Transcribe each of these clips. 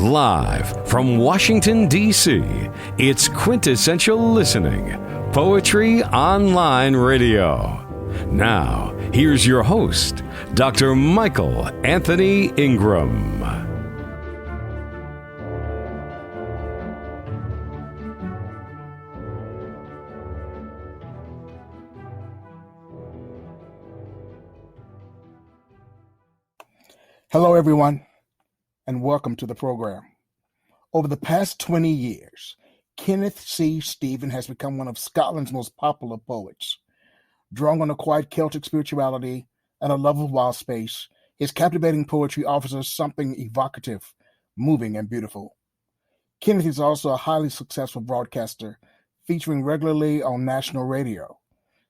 Live from Washington, D.C., it's Quintessential Listening, Poetry Online Radio. Now, here's your host, Dr. Michael Anthony Ingram. Hello, everyone, and welcome to the program. Over the past 20 years, Kenneth C. Stephen has become one of Scotland's most popular poets. Drawing on a quiet Celtic spirituality and a love of wild space, his captivating poetry offers us something evocative, moving, and beautiful. Kenneth is also a highly successful broadcaster, featuring regularly on national radio.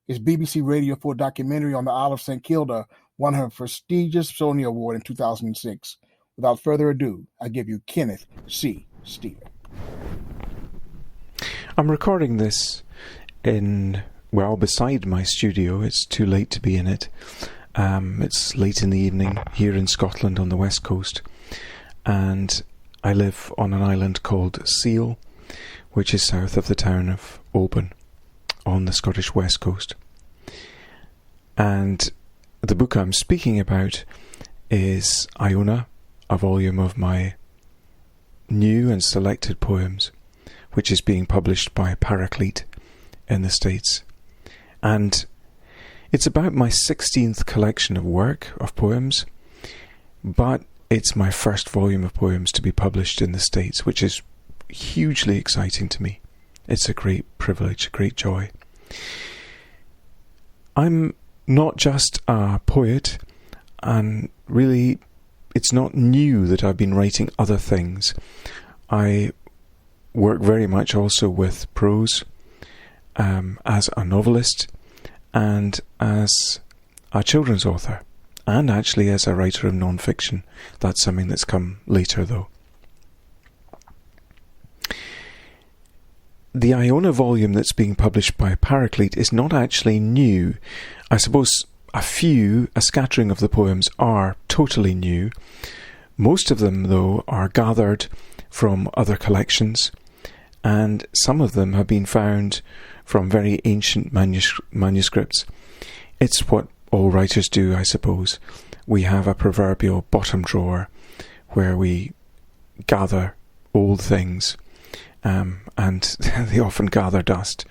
His BBC Radio 4 documentary on the Isle of St. Kilda won her prestigious Sony Award in 2006. Without further ado, I give you Kenneth C. Stephen. I'm recording this beside my studio. It's too late to be in it. It's late in the evening here in Scotland on the west coast, and I live on an island called Seal, which is south of the town of Oban on the Scottish west coast. And the book I'm speaking about is Iona, a volume of my new and selected poems, which is being published by Paraclete in the States. And it's about my 16th collection of work of poems, but it's my first volume of poems to be published in the States, which is hugely exciting to me. It's a great privilege, a great joy. I'm not just a poet, and really it's not new that I've been writing other things. I work very much also with prose, as a novelist and as a children's author, and actually as a writer of non-fiction. That's something that's come later though. The Iona volume that's being published by Paraclete is not actually new. I suppose a scattering of the poems are totally new. Most of them, though, are gathered from other collections, and some of them have been found from very ancient manuscripts. It's what all writers do, I suppose. We have a proverbial bottom drawer where we gather old things, and they often gather dust.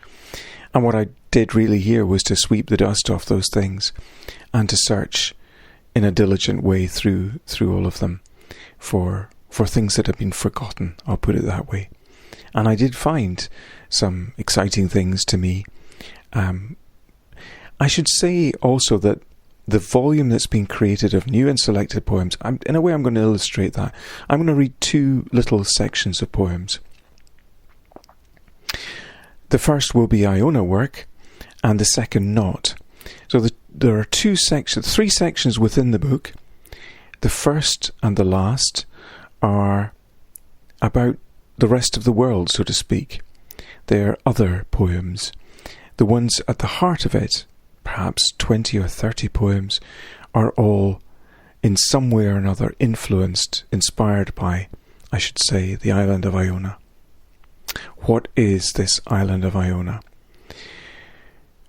And what I did really here was to sweep the dust off those things and to search in a diligent way through all of them for things that have been forgotten, I'll put it that way. And I did find some exciting things to me. I should say also that the volume that's been created of new and selected poems, in a way I'm going to illustrate that. I'm going to read two little sections of poems. The first will be Iona work, and the second not. So there are three sections within the book. The first and the last are about the rest of the world, so to speak. They are other poems. The ones at the heart of it, perhaps 20 or 30 poems, are all in some way or another inspired by, I should say, the island of Iona. What is this island of Iona?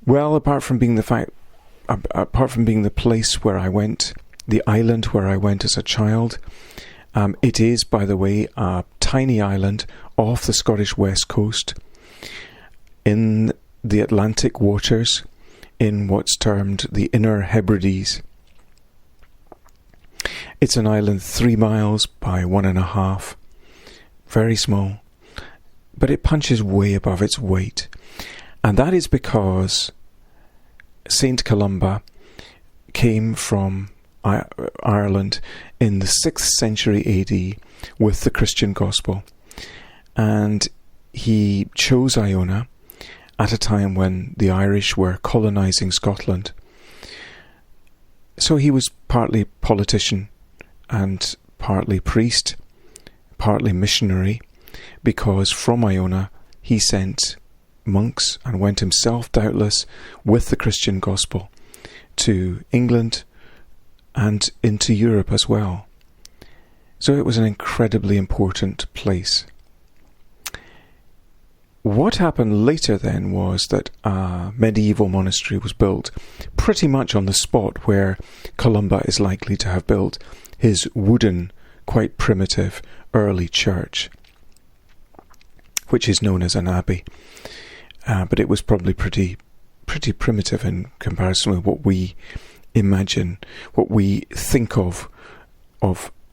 Well, apart from being the place where I went, the island where I went as a child, it is, by the way, a tiny island off the Scottish west coast, in the Atlantic waters, in what's termed the Inner Hebrides. It's an island 3 miles by 1.5, very small, but it punches way above its weight. And that is because St. Columba came from Ireland in the 6th century AD with the Christian gospel. And he chose Iona at a time when the Irish were colonising Scotland. So he was partly politician and partly priest, partly missionary, because from Iona he sent monks and went himself, doubtless, with the Christian gospel to England and into Europe as well. So it was an incredibly important place. What happened later then was that a medieval monastery was built pretty much on the spot where Columba is likely to have built his wooden, quite primitive, early church, which is known as an abbey. But it was probably pretty primitive in comparison with what we imagine, what we think of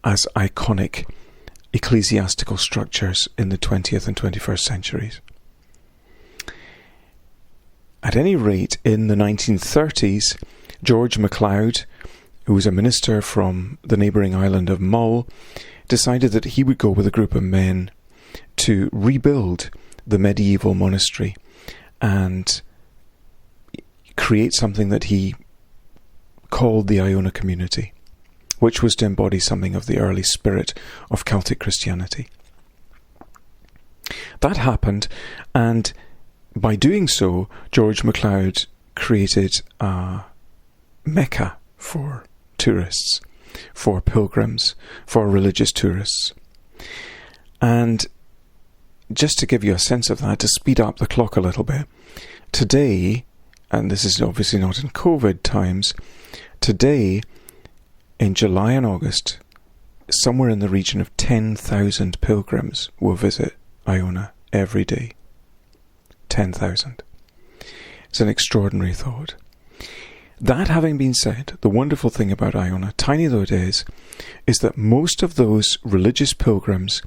as iconic ecclesiastical structures in the 20th and 21st centuries. At any rate, in the 1930s, George MacLeod, who was a minister from the neighbouring island of Mull, decided that he would go with a group of men to rebuild the medieval monastery and create something that he called the Iona community, which was to embody something of the early spirit of Celtic Christianity. That happened, and by doing so, George MacLeod created a mecca for tourists, for pilgrims, for religious tourists. And just to give you a sense of that, to speed up the clock a little bit, today, and this is obviously not in COVID times, today, in July and August, somewhere in the region of 10,000 pilgrims will visit Iona every day. 10,000. It's an extraordinary thought. That having been said, the wonderful thing about Iona, tiny though it is that most of those religious pilgrims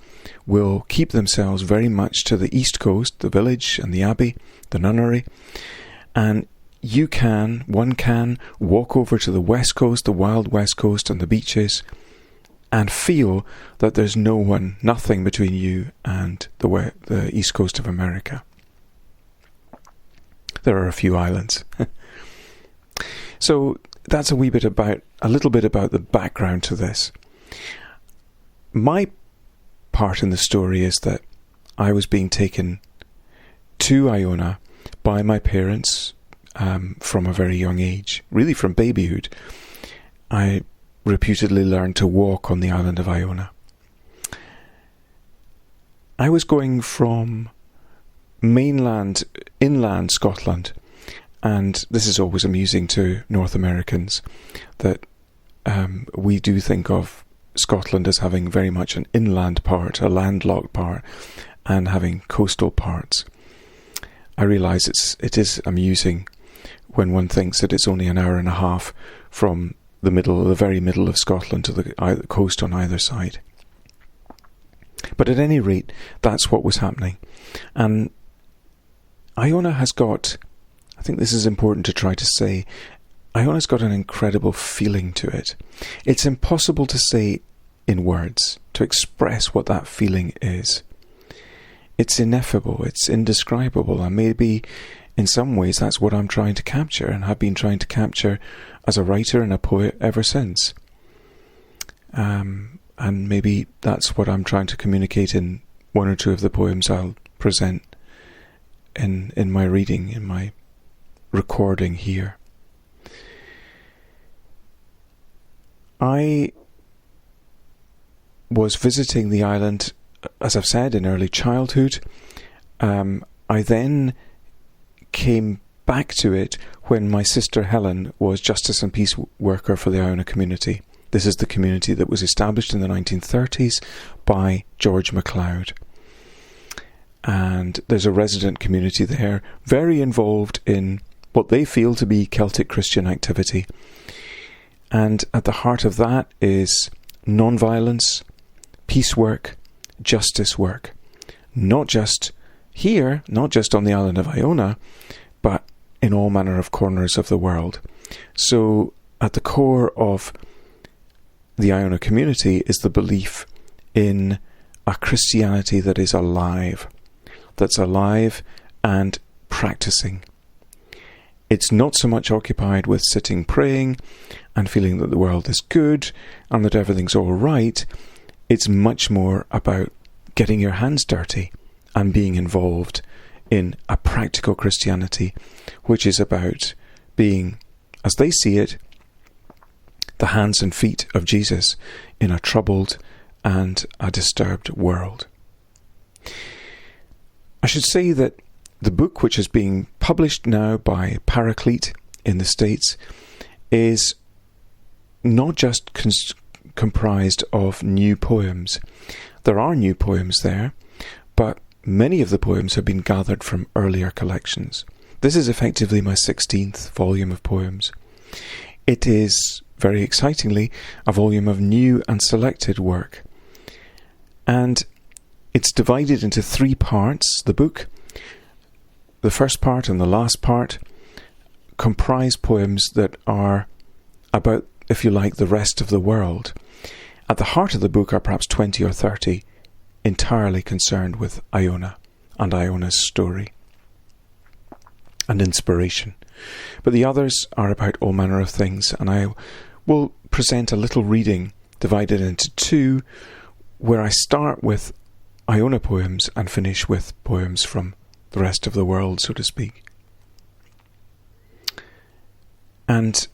will keep themselves very much to the east coast, the village and the abbey, the nunnery, and one can walk over to the west coast, the wild west coast and the beaches, and feel that there's nothing between you and the east coast of America. There are a few islands. So that's a little bit about the background to this. My part in the story is that I was being taken to Iona by my parents from a very young age, really from babyhood. I reputedly learned to walk on the island of Iona. I was going from inland Scotland, and this is always amusing to North Americans that we do think of Scotland as having very much an inland part, a landlocked part, and having coastal parts. I realise it is amusing when one thinks that it's only an hour and a half from the very middle of Scotland to the coast on either side. But at any rate, that's what was happening. And Iona has got, I think this is important to try to say, Iona's got an incredible feeling to it. It's impossible to say in words, to express what that feeling is. It's ineffable, it's indescribable, and maybe in some ways that's what I'm trying to capture and have been trying to capture as a writer and a poet ever since. And maybe that's what I'm trying to communicate in one or two of the poems I'll present in my reading, in my recording here. I was visiting the island, as I've said, in early childhood. I then came back to it when my sister Helen was Justice and Peace Worker for the Iona community. This is the community that was established in the 1930s by George MacLeod. And there's a resident community there, very involved in what they feel to be Celtic Christian activity. And at the heart of that is non-violence, peace work, justice work. Not just here, not just on the island of Iona, but in all manner of corners of the world. So at the core of the Iona community is the belief in a Christianity that is alive, that's alive and practicing. It's not so much occupied with sitting praying and feeling that the world is good and that everything's all right. It's much more about getting your hands dirty and being involved in a practical Christianity, which is about being, as they see it, the hands and feet of Jesus in a troubled and a disturbed world. I should say that the book, which is being published now by Paraclete in the States, is not just comprised of new poems. There are new poems there, but many of the poems have been gathered from earlier collections. This is effectively my 16th volume of poems. It is, very excitingly, a volume of new and selected work. And it's divided into 3 parts. The book, the first part and the last part, comprise poems that are about, if you like, the rest of the world. At the heart of the book are perhaps 20 or 30 entirely concerned with Iona and Iona's story and inspiration. But the others are about all manner of things, and I will present a little reading divided into 2, where I start with Iona poems and finish with poems from the rest of the world, so to speak. And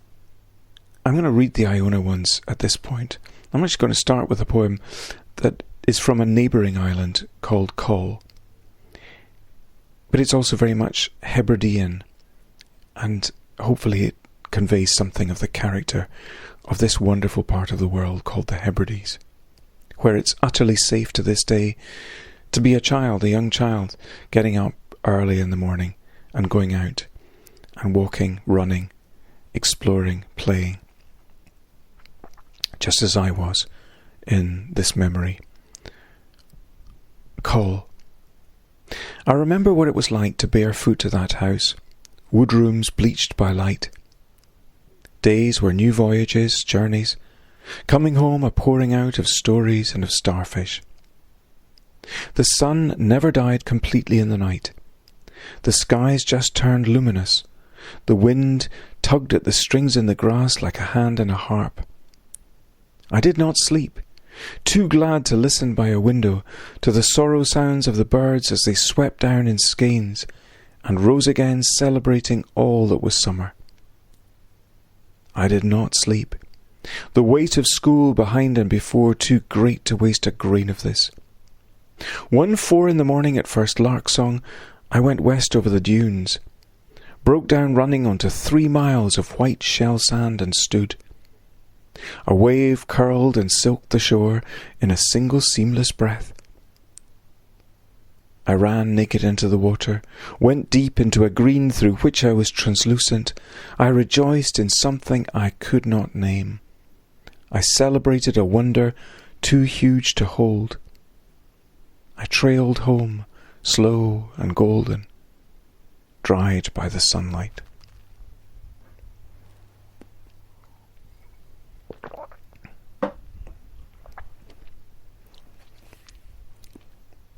I'm going to read the Iona ones at this point. I'm actually going to start with a poem that is from a neighbouring island called Coll. But it's also very much Hebridean, and hopefully it conveys something of the character of this wonderful part of the world called the Hebrides, where it's utterly safe to this day to be a young child, getting up early in the morning and going out and walking, running, exploring, playing, just as I was in this memory. Coll. I remember what it was like to bear foot to that house, wood rooms bleached by light. Days were new voyages, journeys, coming home a pouring out of stories and of starfish. The sun never died completely in the night. The skies just turned luminous. The wind tugged at the strings in the grass like a hand in a harp. I did not sleep, too glad to listen by a window to the sorrow sounds of the birds as they swept down in skeins and rose again celebrating all that was summer. I did not sleep, the weight of school behind and before too great to waste a grain of this. 4 a.m. at first lark song, I went west over the dunes, broke down running onto 3 miles of white shell sand and stood. A wave curled and silked the shore in a single seamless breath. I ran naked into the water, went deep into a green through which I was translucent. I rejoiced in something I could not name. I celebrated a wonder too huge to hold. I trailed home, slow and golden, dried by the sunlight.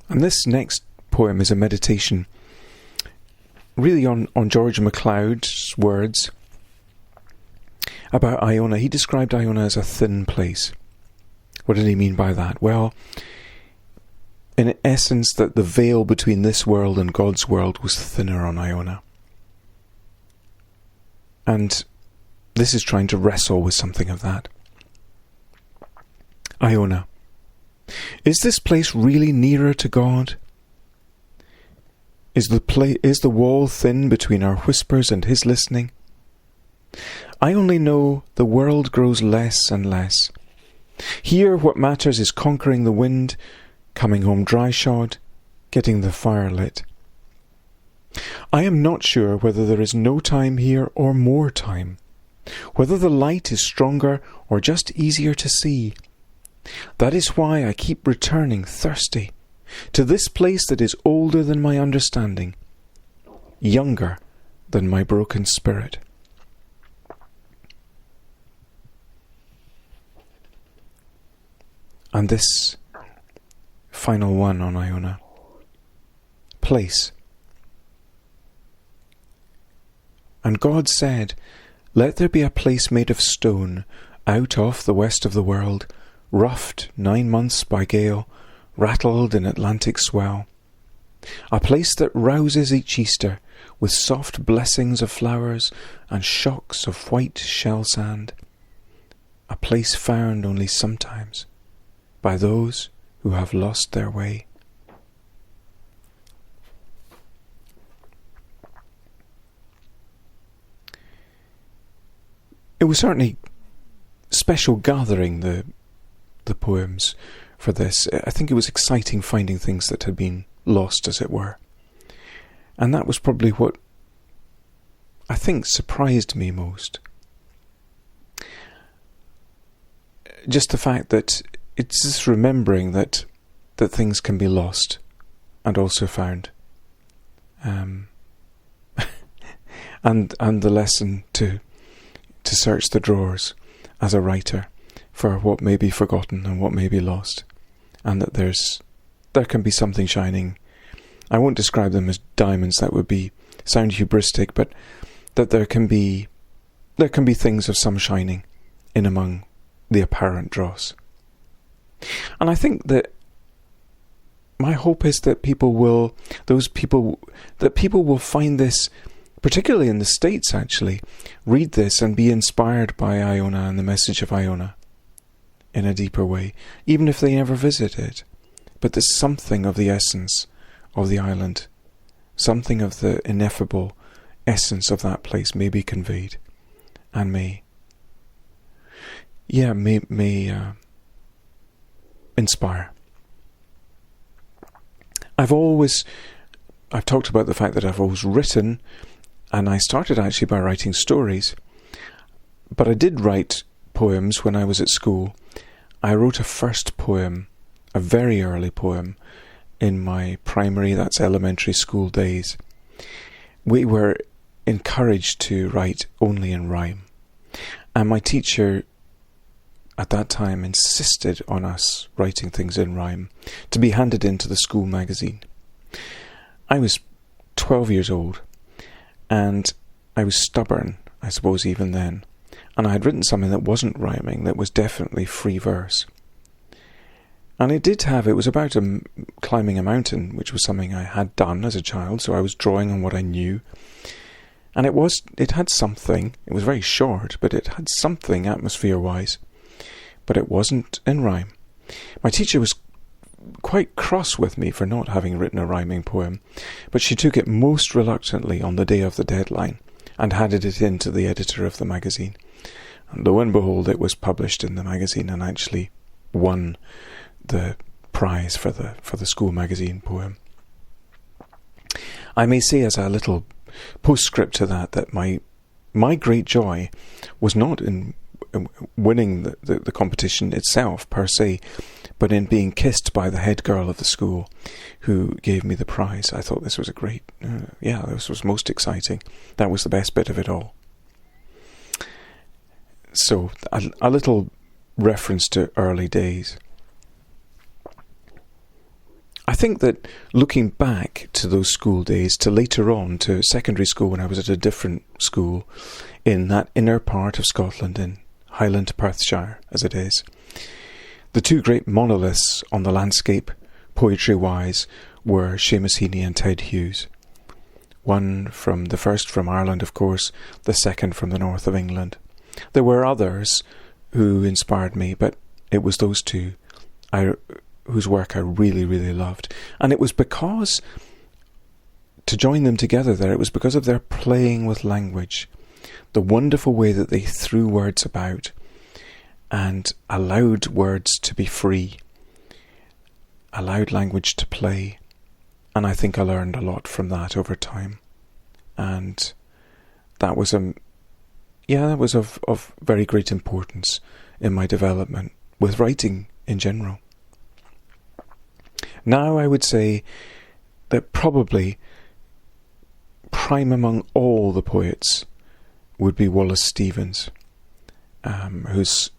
And this next poem is a meditation really on George MacLeod's words about Iona. He described Iona as a thin place. What did he mean by that? Well, in essence, that the veil between this world and God's world was thinner on Iona. And this is trying to wrestle with something of that. Iona. Is this place really nearer to God? Is the wall thin between our whispers and his listening? I only know the world grows less and less. Here what matters is conquering the wind, coming home dry-shod, getting the fire lit. I am not sure whether there is no time here or more time, whether the light is stronger or just easier to see. That is why I keep returning thirsty to this place that is older than my understanding, younger than my broken spirit. And this final one on Iona. Place. And God said, "Let there be a place made of stone, out off the west of the world, roughed 9 months by gale, rattled in Atlantic swell. A place that rouses each Easter with soft blessings of flowers and shocks of white shell sand. A place found only sometimes by those who have lost their way. It was certainly special gathering the poems for this. I think it was exciting finding things that had been lost, as it were. And that was probably what I think surprised me most. Just the fact that it's just remembering that things can be lost and also found. And the lesson to search the drawers as a writer for what may be forgotten and what may be lost, and that there can be something shining. I won't describe them as diamonds, that would sound hubristic, but that there can be things of some shining in among the apparent dross. And I think that my hope is that people will find this, particularly in the States actually, read this and be inspired by Iona and the message of Iona in a deeper way, even if they never visit it. But there's something of the essence of the island, something of the ineffable essence of that place may be conveyed, and may inspire. I've talked about the fact that I've always written, and I started actually by writing stories, but I did write poems when I was at school. I wrote a first poem, a very early poem, in my primary, that's elementary school days. We were encouraged to write only in rhyme, and my teacher at that time insisted on us writing things in rhyme to be handed into the school magazine. I was 12 years old, and I was stubborn, I suppose, even then, and I had written something that wasn't rhyming, that was definitely free verse. And it was about climbing a mountain, which was something I had done as a child, so I was drawing on what I knew. And it had something, it was very short, but it had something atmosphere-wise. But it wasn't in rhyme. My teacher was quite cross with me for not having written a rhyming poem, but she took it most reluctantly on the day of the deadline and handed it in to the editor of the magazine. And lo and behold, it was published in the magazine and actually won the prize for the school magazine poem. I may say as a little postscript to that my great joy was not in winning the competition itself per se, but in being kissed by the head girl of the school who gave me the prize. I thought this was this was most exciting. That was the best bit of it all. So a little reference to early days. I think that looking back to those school days, to later on, to secondary school when I was at a different school in that inner part of Scotland, in Highland Perthshire as it is, the two great monoliths on the landscape, poetry-wise, were Seamus Heaney and Ted Hughes. The first from Ireland, of course, the second from the north of England. There were others who inspired me, but it was those two whose work I really, really loved. And it was because, to join them together there, it was because of their playing with language, the wonderful way that they threw words about and allowed words to be free, allowed language to play. And I think I learned a lot from that over time. And that was of very great importance in my development with writing in general. Now I would say that probably prime among all the poets would be Wallace Stevens, whose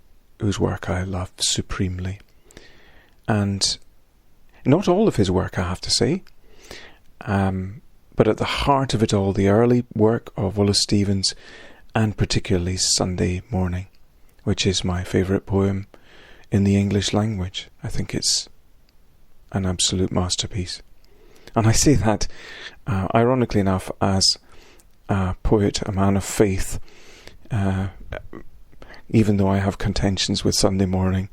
work I love supremely. And not all of his work, I have to say, but at the heart of it all, the early work of Wallace Stevens, and particularly Sunday Morning, which is my favourite poem in the English language. I think it's an absolute masterpiece. And I say that, ironically enough, as a poet, a man of faith, even though I have contentions with Sunday morning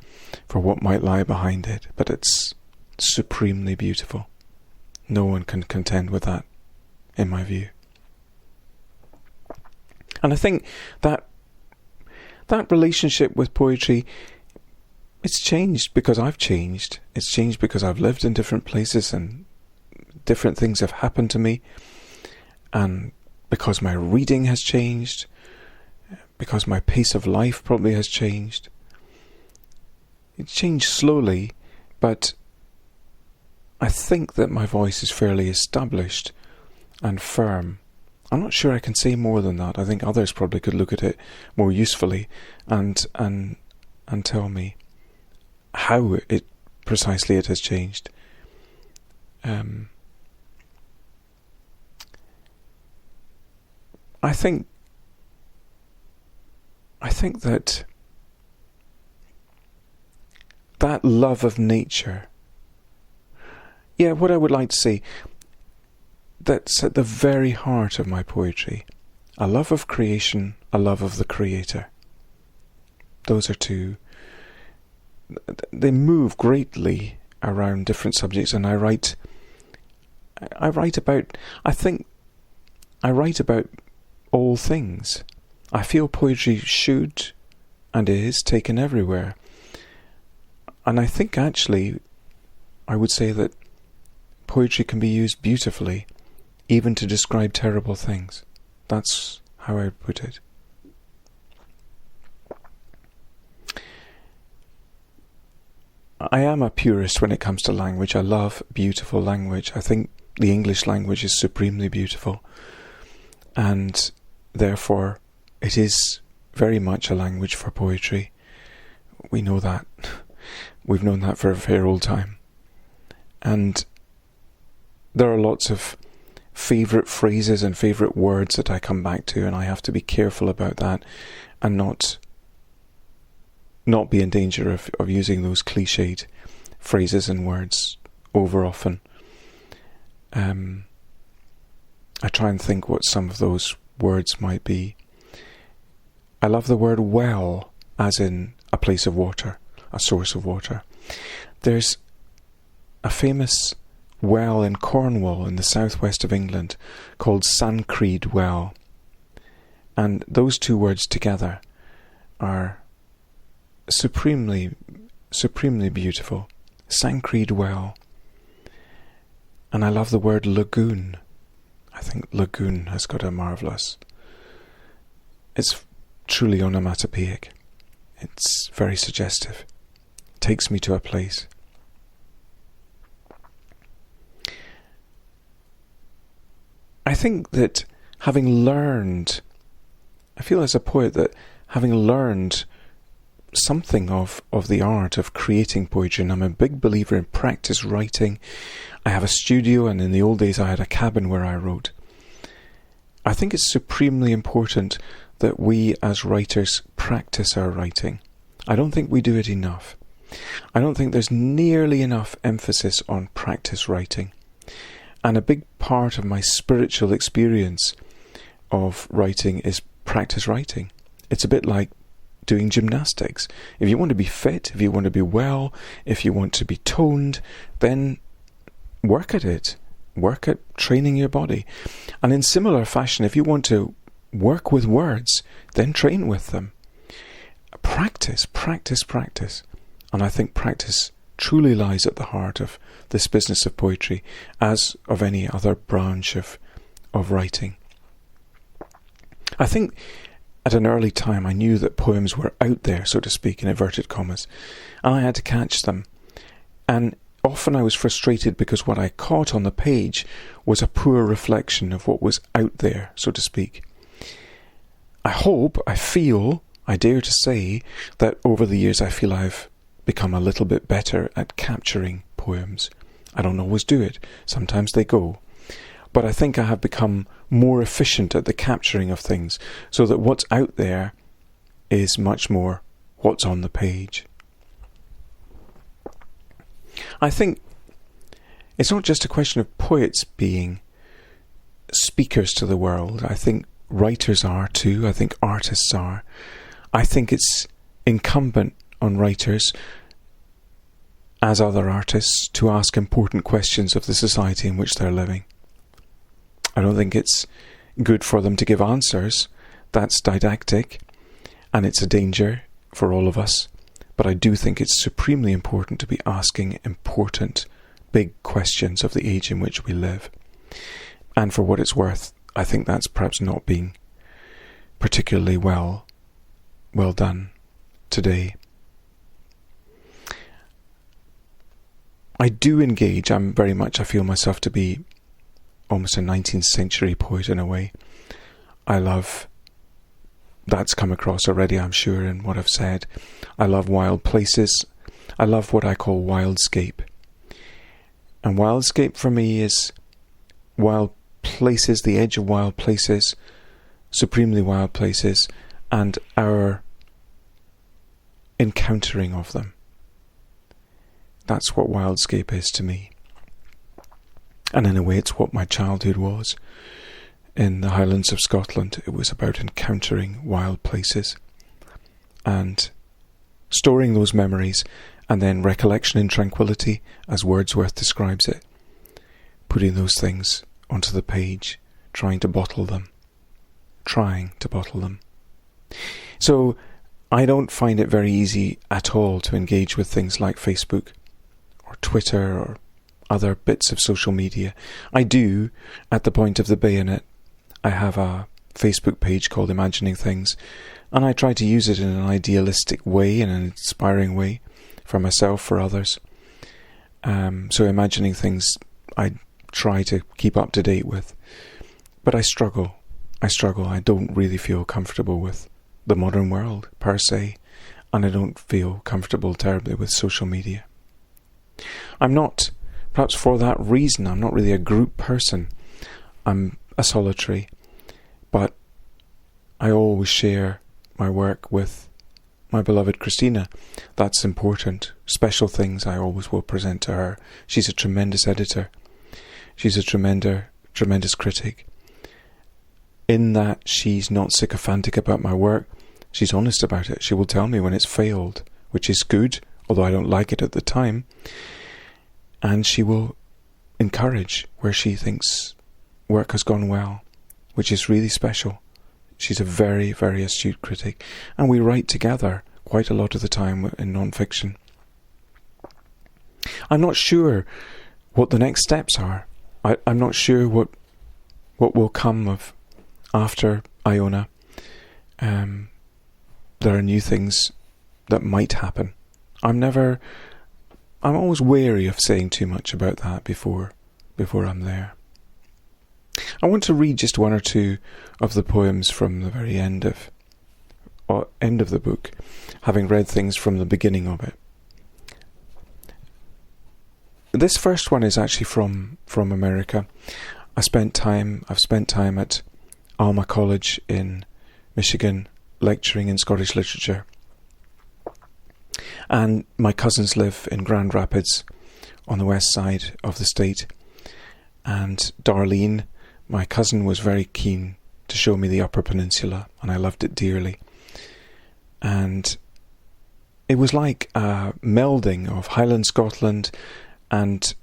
for what might lie behind it. But it's supremely beautiful. No one can contend with that, in my view. And I think that relationship with poetry, it's changed because I've changed. It's changed because I've lived in different places and different things have happened to me. And because my reading has changed, because my pace of life probably has changed. It's changed slowly, but I think that my voice is fairly established and firm. I'm not sure I can say more than that. I think others probably could look at it more usefully and tell me how it precisely it has changed. I think that love of nature, what I would like to say, that's at the very heart of my poetry. A love of creation, a love of the Creator. Those are two. They move greatly around different subjects, and I write about all things. I feel poetry should and is taken everywhere. And I think actually I would say that poetry can be used beautifully, even to describe terrible things. That's how I would put it. I am a purist when it comes to language. I love beautiful language. I think the English language is supremely beautiful. And therefore, it is very much a language for poetry. We know that. We've known that for a fair old time. And there are lots of favourite phrases and favourite words that I come back to, and I have to be careful about that and not be in danger of using those cliched phrases and words over often. I try and think what some of those words might be. I love the word well, as in a place of water, a source of water. There's a famous well in Cornwall in the southwest of England called Sancreed Well, and those two words together are supremely beautiful. Sancreed Well. And I love the word lagoon. I think lagoon has got a marvellous... It's truly onomatopoeic. It's very suggestive. It takes me to a place. I think that I feel as a poet that having learned something of the art of creating poetry, and I'm a big believer in practice writing. I have a studio, and in the old days I had a cabin where I wrote. I think it's supremely important that we as writers practice our writing. I don't think we do it enough. I don't think there's nearly enough emphasis on practice writing. And a big part of my spiritual experience of writing is practice writing. It's a bit like doing gymnastics. If you want to be fit, if you want to be well, if you want to be toned, then work at it. Work at training your body. And in similar fashion, if you want to work with words, then train with them. Practice. And I think practice truly lies at the heart of this business of poetry, as of any other branch of writing. I think at an early time I knew that poems were out there, so to speak, in inverted commas, and I had to catch them. And often I was frustrated because what I caught on the page was a poor reflection of what was out there, so to speak. I dare to say that over the years I feel I've become a little bit better at capturing poems. I don't always do it. Sometimes they go. But I think I have become more efficient at the capturing of things, so that what's out there is much more what's on the page. I think it's not just a question of poets being speakers to the world. I think writers are too. I think artists are. I think it's incumbent on writers, as other artists, to ask important questions of the society in which they're living. I don't think it's good for them to give answers. That's didactic, and it's a danger for all of us. But I do think it's supremely important to be asking important, big questions of the age in which we live. And for what it's worth, I think that's perhaps not being particularly well done today. I do engage. I feel myself to be almost a 19th century poet in a way. That's come across already, I'm sure, in what I've said. I love wild places. I love what I call wildscape. And wildscape for me is wild places, the edge of wild places, supremely wild places, and our encountering of them. That's what wildscape is to me. And in a way, it's what my childhood was. In the Highlands of Scotland, it was about encountering wild places and storing those memories, and then recollection in tranquility, as Wordsworth describes it, putting those things onto the page, trying to bottle them. So I don't find it very easy at all to engage with things like Facebook or Twitter or other bits of social media. I do, at the point of the bayonet. I have a Facebook page called Imagining Things, and I try to use it in an idealistic way, in an inspiring way, for myself, for others. So Imagining Things I try to keep up to date with. But I struggle. I don't really feel comfortable with the modern world, per se, and I don't feel comfortable terribly with social media. I'm not, perhaps for that reason, I'm not really a group person. I'm a solitary, but I always share my work with my beloved Christina. That's important. Special things I always will present to her. She's a tremendous editor. She's a tremendous critic. In that she's not sycophantic about my work, she's honest about it. She will tell me when it's failed, which is good, although I don't like it at the time. And she will encourage where she thinks work has gone well, which is really special. She's a very, very astute critic, and we write together quite a lot of the time in non-fiction. I'm not sure what the next steps are. I'm not sure what will come of after Iona. There are new things that might happen. I'm always wary of saying too much about that before I'm there. I want to read just one or two of the poems from the very end of the book, having read things from the beginning of it. This first one is actually from America. I've spent time at Alma College in Michigan lecturing in Scottish literature. And my cousins live in Grand Rapids on the west side of the state. And Darlene, my cousin, was very keen to show me the Upper Peninsula, and I loved it dearly. And it was like a melding of Highland Scotland and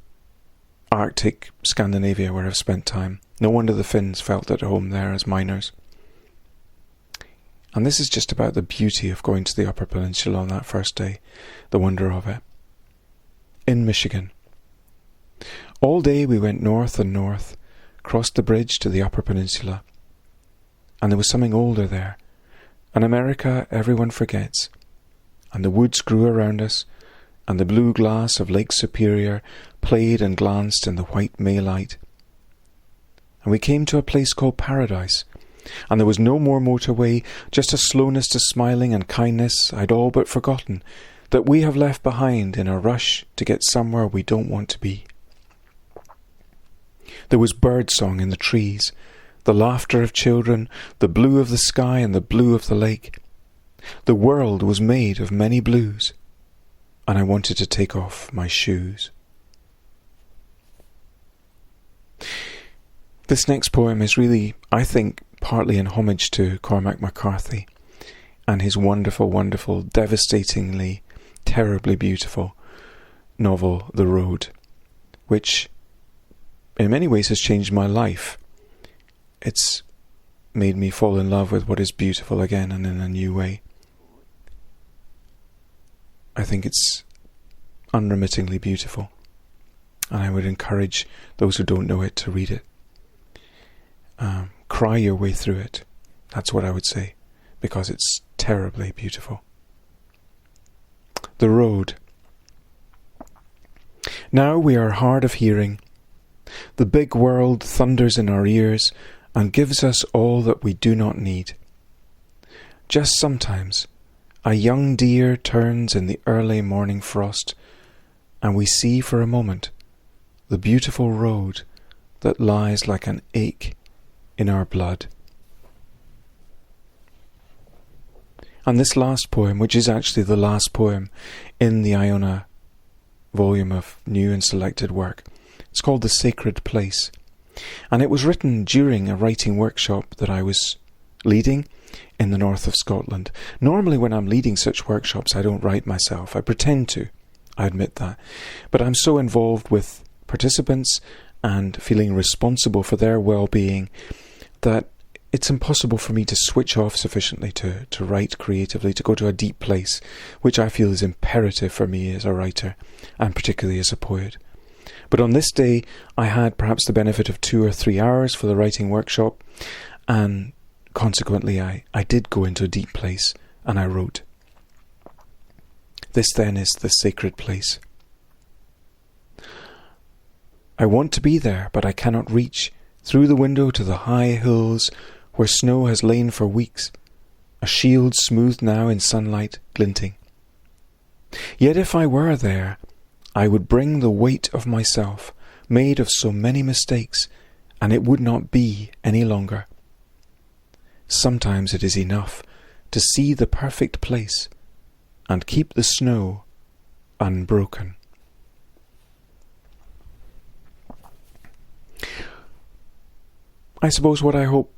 Arctic Scandinavia, where I've spent time. No wonder the Finns felt at home there as miners. And this is just about the beauty of going to the Upper Peninsula on that first day, the wonder of it. In Michigan. All day we went north and north, crossed the bridge to the Upper Peninsula. And there was something older there. An America everyone forgets. And the woods grew around us, and the blue glass of Lake Superior played and glanced in the white May light. And we came to a place called Paradise, and there was no more motorway, just a slowness to smiling and kindness I'd all but forgotten, that we have left behind in a rush to get somewhere we don't want to be. There was birdsong in the trees, the laughter of children, the blue of the sky and the blue of the lake. The world was made of many blues, and I wanted to take off my shoes. This next poem is really, I think, partly in homage to Cormac McCarthy, and his wonderful, wonderful, devastatingly, terribly beautiful novel, The Road, which in many ways has changed my life. It's made me fall in love with what is beautiful again and in a new way. I think it's unremittingly beautiful, and I would encourage those who don't know it to read it. Cry your way through it. That's what I would say, because it's terribly beautiful. The Road. Now we are hard of hearing. The big world thunders in our ears and gives us all that we do not need. Just sometimes a young deer turns in the early morning frost, and we see for a moment the beautiful road that lies like an ache in our blood. And this last poem, which is actually the last poem in the Iona volume of new and selected work, it's called The Sacred Place. And it was written during a writing workshop that I was leading in the north of Scotland. Normally when I'm leading such workshops, I don't write myself. I pretend to, I admit that. But I'm so involved with participants and feeling responsible for their well-being that it's impossible for me to switch off sufficiently to write creatively, to go to a deep place, which I feel is imperative for me as a writer, and particularly as a poet. But on this day, I had perhaps the benefit of 2 or 3 hours for the writing workshop, and consequently I did go into a deep place, and I wrote. This then is the sacred place. I want to be there, but I cannot reach through the window to the high hills where snow has lain for weeks, a shield smoothed now in sunlight glinting. Yet if I were there, I would bring the weight of myself, made of so many mistakes, and it would not be any longer. Sometimes it is enough to see the perfect place and keep the snow unbroken. I suppose what I hope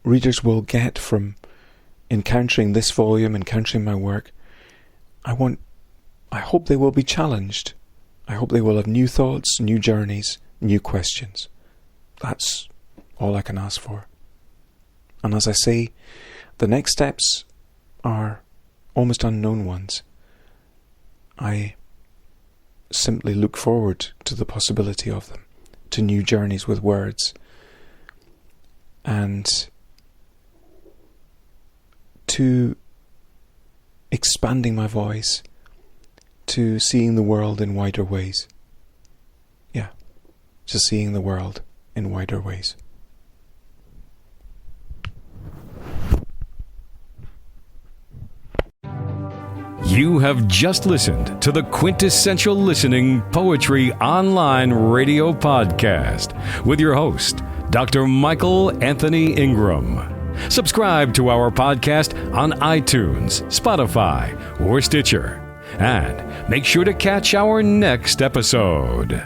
readers will get from encountering this volume, encountering my work, I hope they will be challenged. I hope they will have new thoughts, new journeys, new questions. That's all I can ask for. And as I say, the next steps are almost unknown ones. I simply look forward to the possibility of them, to new journeys with words, and to expanding my voice, to seeing the world in wider ways. Yeah, to seeing the world in wider ways. You have just listened to the Quintessential Listening Poetry Online Radio Podcast with your host, Dr. Michael Anthony Ingram. Subscribe to our podcast on iTunes, Spotify, or Stitcher. And make sure to catch our next episode.